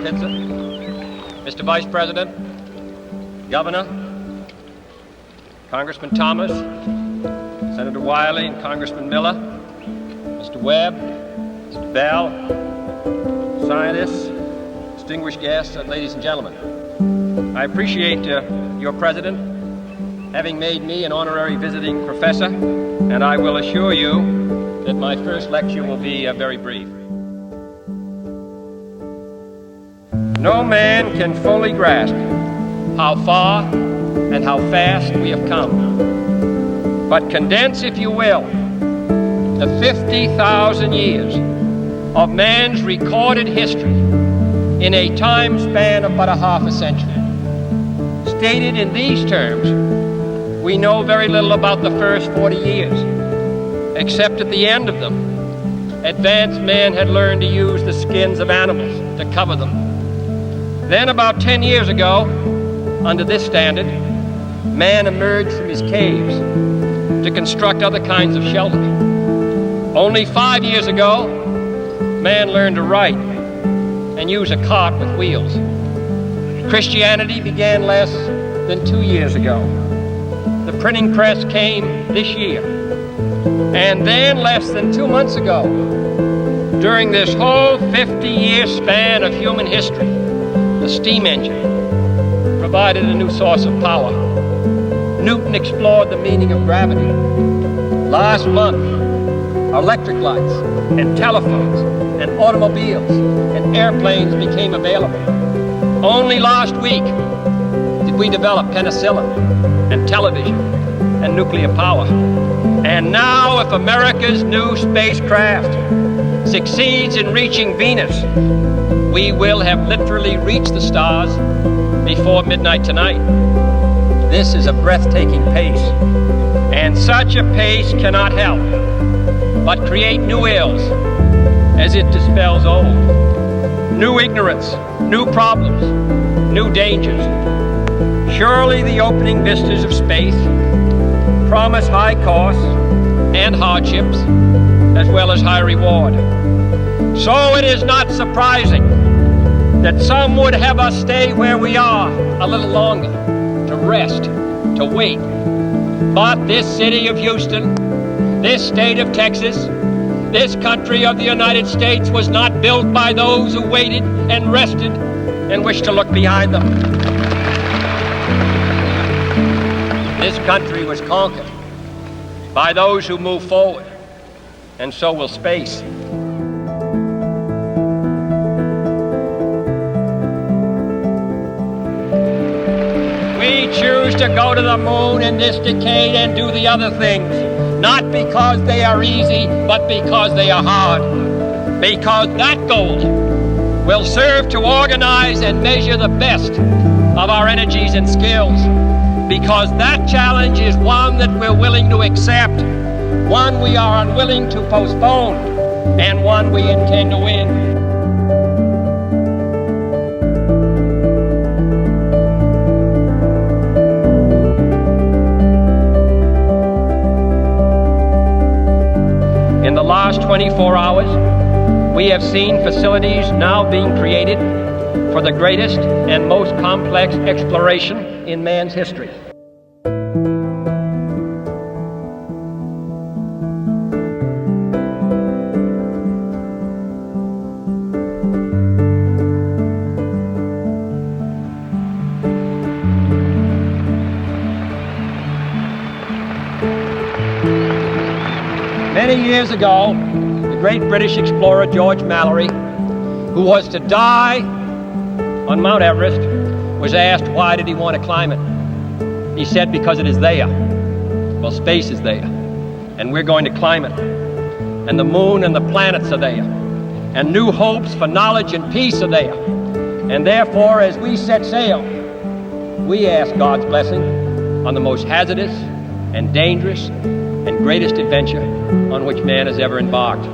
pizza. Mr. Vice President, Governor, Congressman Thomas, Senator Wiley and Congressman Miller, Mr. Webb, Mr. Belle, scientists, distinguished guests, and ladies and gentlemen. I appreciate your President having made me an honorary visiting professor, and I will assure you that my first lecture will be very brief. No man can fully grasp how far and how fast we have come. But condense, if you will, the 50,000 years of man's recorded history in a time span of but a half a century. Stated in these terms, we know very little about the first 40 years, except at the end of them, advanced man had learned to use the skins of animals to cover them. Then about 10 years ago, under this standard, man emerged from his caves to construct other kinds of shelter. Only 5 years ago, man learned to write and use a cart with wheels. Christianity began less than 2 years ago. The printing press came this year. And then less than 2 months ago, during this whole 50-year span of human history, the steam engine provided a new source of power. Newton explored the meaning of gravity. Last month, electric lights and telephones and automobiles and airplanes became available. Only last week did we develop penicillin and television and nuclear power. And now, if America's new spacecraft succeeds in reaching Venus, we will have literally reached the stars before midnight tonight. This is a breathtaking pace, and such a pace cannot help but create new ills as it dispels old. New ignorance, new problems, new dangers. Surely the opening vistas of space promise high costs and hardships, as well as high reward. So it is not surprising that some would have us stay where we are a little longer, to rest, to wait. But this city of Houston, this state of Texas, this country of the United States was not built by those who waited and rested and wished to look behind them. This country was conquered by those who move forward, and so will space. We choose to go to the moon in this decade and do the other things, not because they are easy, but because they are hard. Because that goal will serve to organize and measure the best of our energies and skills. Because that challenge is one that we're willing to accept, one we are unwilling to postpone, and one we intend to win. In the last 24 hours, we have seen facilities now being created for the greatest and most complex exploration in man's history. Many years ago, the great British explorer George Mallory, who was to die on Mount Everest, was asked why did he want to climb it. He said, because it is there. Well, space is there, and we're going to climb it. And the moon and the planets are there, and new hopes for knowledge and peace are there. And therefore, as we set sail, we ask God's blessing on the most hazardous and dangerous and greatest adventure on which man has ever embarked.